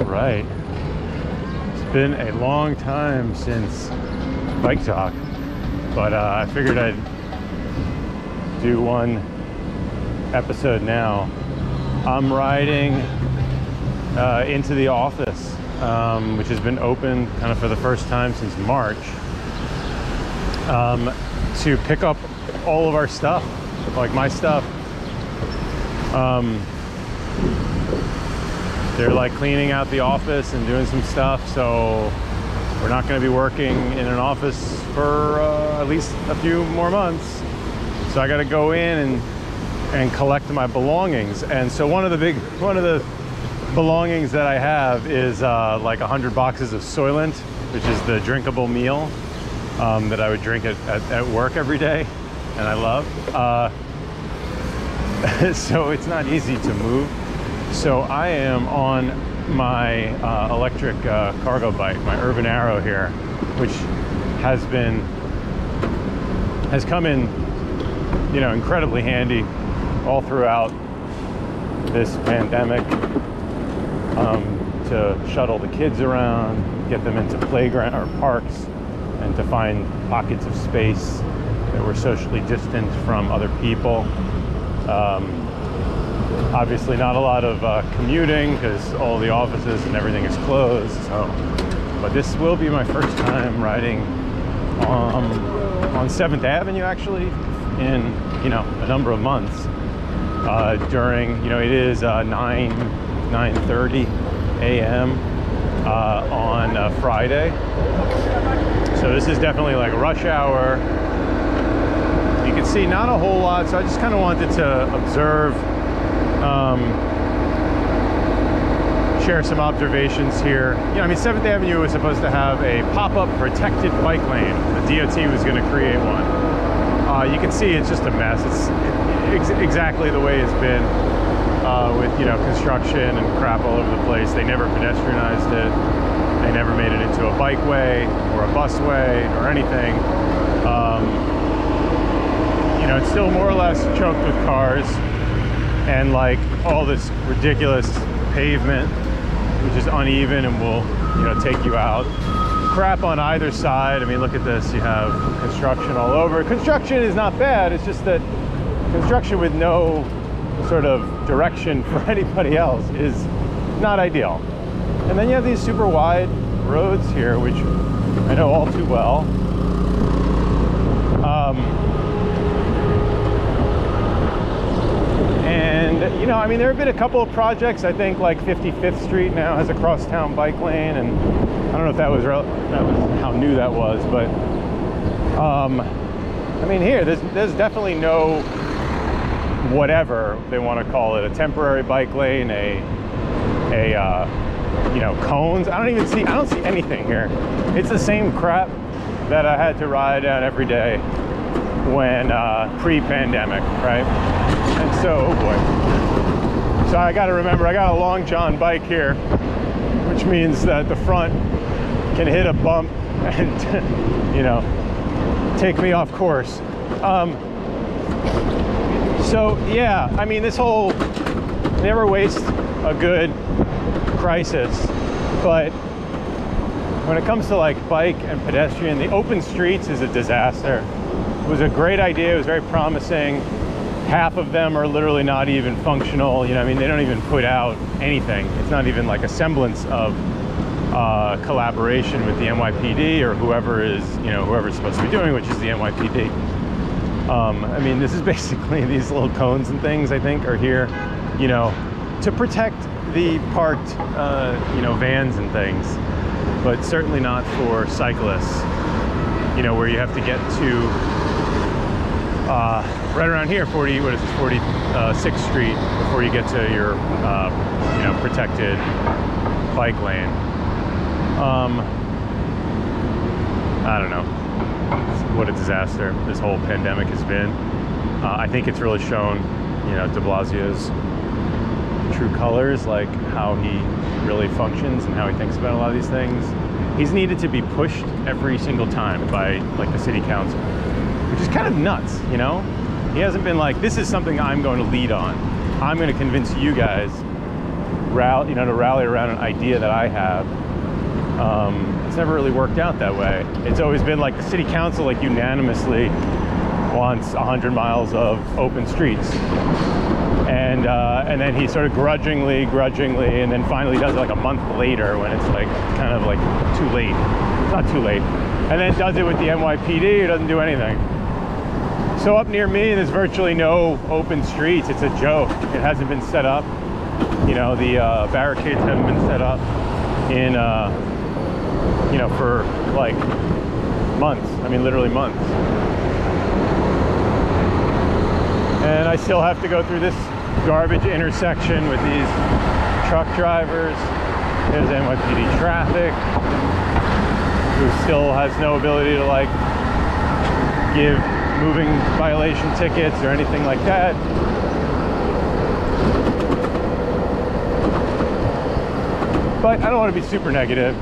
All right. It's been a long time since Bike Talk, but I figured I'd do one episode now. I'm riding into the office, which has been open kind of for the first time since March, to pick up all of our stuff, like my stuff. They're like cleaning out the office and doing some stuff, so we're not going to be working in an office for at least a few more months. So I got to go in and collect my belongings. And so one of the belongings that I have is like 100 boxes of Soylent, which is the drinkable meal that I would drink at work every day, and I love. So it's not easy to move. So I am on my electric cargo bike, my Urban Arrow here, which has come in, you know, incredibly handy all throughout this pandemic, to shuttle the kids around, get them into playground or parks, and to find pockets of space that were socially distant from other people. Obviously not a lot of commuting because all the offices and everything is closed. So, but this will be my first time riding on 7th Avenue actually in, you know, a number of months. During, you know, it is 9:30 a.m. On Friday. So this is definitely like rush hour. You can see not a whole lot, so I just kind of wanted to observe, share some observations here. You know, I mean, 7th Avenue was supposed to have a pop-up protected bike lane. The DOT was going to create one. You can see it's just a mess. It's exactly the way it's been, with, you know, construction and crap all over the place. They never pedestrianized it. They never made it into a bikeway or a busway or anything. You know, it's still more or less choked with cars and like all this ridiculous pavement, which is uneven and will, you know, take you out. Crap on either side. I mean, look at this. You have construction all over. Construction is not bad. It's just that construction with no sort of direction for anybody else is not ideal. And then you have these super wide roads here, which I know all too well. And, you know, I mean, there have been a couple of projects. I think like 55th Street now has a crosstown bike lane, and I don't know if that was how new that was, but I mean, here there's definitely no whatever they want to call it, a temporary bike lane, you know, cones. I don't see anything here. It's the same crap that I had to ride down every day when pre-pandemic, right? And so, oh boy. So I got to remember, I got a long john bike here, which means that the front can hit a bump and, you know, take me off course. So yeah, I mean, this whole never waste a good crisis, but when it comes to like bike and pedestrian, the open streets is a disaster. It was a great idea. It was very promising. Half of them are literally not even functional. You know, I mean, they don't even put out anything. It's not even like a semblance of collaboration with the NYPD or whoever is, you know, whoever's supposed to be doing, which is the NYPD. I mean, this is basically these little cones and things, I think, are here, you know, to protect the parked, you know, vans and things, but certainly not for cyclists, you know, where you have to get to right around here, 46th Street before you get to your, you know, protected bike lane. I don't know. What a disaster this whole pandemic has been. I think it's really shown, you know, de Blasio's true colors, like how he really functions and how he thinks about a lot of these things. He's needed to be pushed every single time by like the city council, which is kind of nuts, you know? He hasn't been like, this is something I'm going to lead on. I'm going to convince you guys to rally around an idea that I have. It's never really worked out that way. It's always been like the city council like unanimously wants 100 miles of open streets, and then he sort of grudgingly, and then finally does it like a month later when it's like kind of like too late. It's not too late, and then does it with the NYPD. It doesn't do anything. So up near me, there's virtually no open streets. It's a joke. It hasn't been set up. You know, the barricades haven't been set up in you know, for like months. I mean, literally months. And I still have to go through this garbage intersection with these truck drivers. There's NYPD traffic, who still has no ability to like give moving violation tickets or anything like that. But I don't want to be super negative.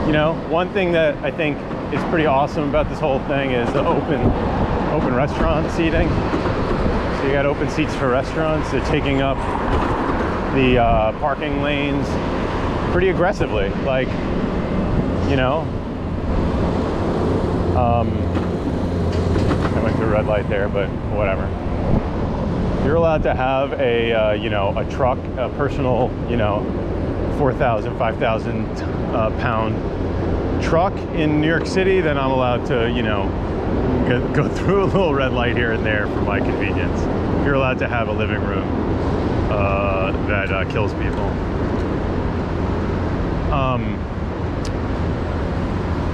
You know, one thing that I think is pretty awesome about this whole thing is the open restaurant seating. So you got open seats for restaurants. They're taking up the parking lanes pretty aggressively. Like, you know, I went through a red light there, but whatever. You're allowed to have a, you know, a truck, a personal, you know, 4,000, 5,000 pound truck in New York City. Then I'm allowed to, you know, go through a little red light here and there for my convenience. You're allowed to have a living room that kills people.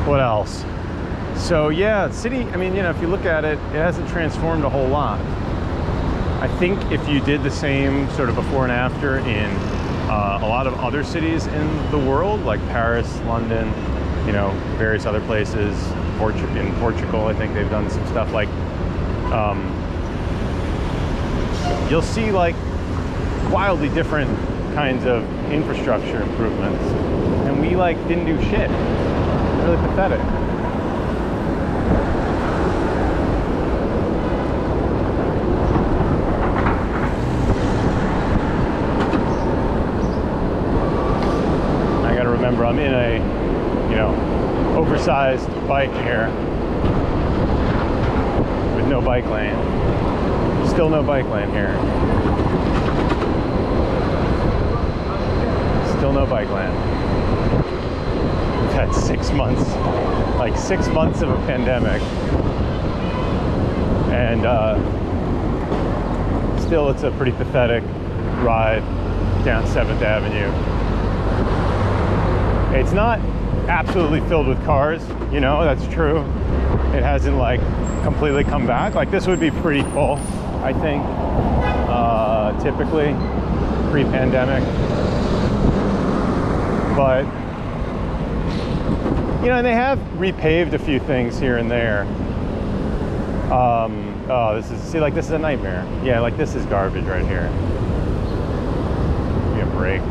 What else? So yeah, city, I mean, you know, if you look at it, it hasn't transformed a whole lot. I think if you did the same sort of before and after in a lot of other cities in the world, like Paris, London, you know, various other places, in Portugal, I think they've done some stuff like, you'll see like wildly different kinds of infrastructure improvements. And we like didn't do shit. Really pathetic. I gotta remember I'm in a, you know, oversized bike here with no bike lane. Still no bike lane here. Still no bike lane. We've had 6 months, like 6 months of a pandemic, and still it's a pretty pathetic ride down 7th Avenue. It's not absolutely filled with cars, you know, that's true. It hasn't like completely come back. Like this would be pretty full, I think, typically pre-pandemic. But you know, and they have repaved a few things here and there. Oh, this is, see, like this is a nightmare. Yeah, like this is garbage right here. Give me a break.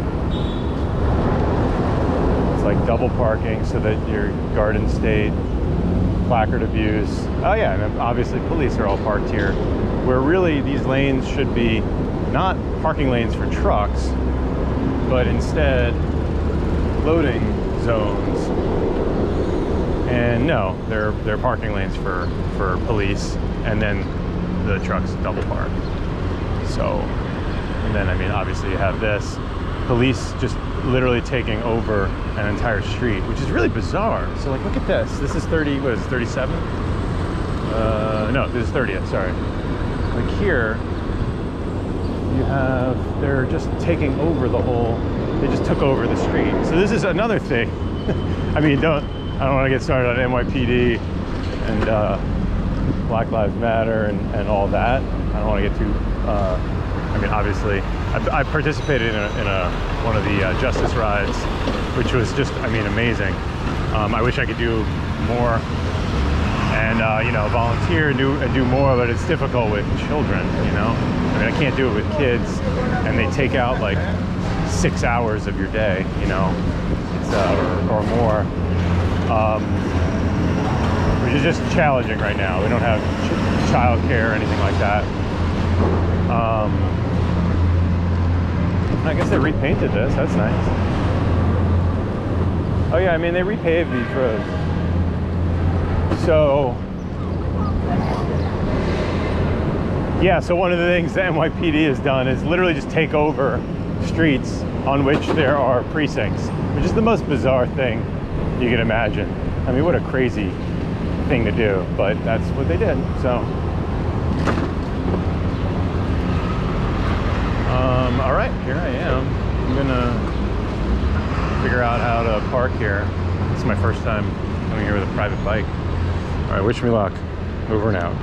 It's like double parking so that your Garden State, placard abuse. Oh yeah, and obviously police are all parked here, where really these lanes should be not parking lanes for trucks, but instead loading zones. And no, they're parking lanes for police, and then the trucks double park. So, and then I mean, obviously you have this police just literally taking over an entire street, which is really bizarre. So like, look at this. This is 30. What is it, 37? No, this is 30th. Sorry. Like here, you have, they're just taking over the whole. They just took over the street. So this is another thing. I mean, I don't want to get started on NYPD and Black Lives Matter and all that. I don't want to get too, I mean, obviously, I participated in one of the Justice rides, which was just, I mean, amazing. I wish I could do more and, you know, volunteer and do more, but it's difficult with children, you know? I mean, I can't do it with kids, and they take out like 6 hours of your day, you know, it's, or more. Which is just challenging right now. We don't have childcare or anything like that. I guess they repainted this. That's nice. Oh yeah, I mean, they repaved these roads. So yeah, so one of the things the NYPD has done is literally just take over streets on which there are precincts, which is the most bizarre thing you can imagine. I mean, what a crazy thing to do, but that's what they did. So all right, here I am. I'm gonna figure out how to park here. This is my first time coming here with a private bike. All right, wish me luck. Over and out.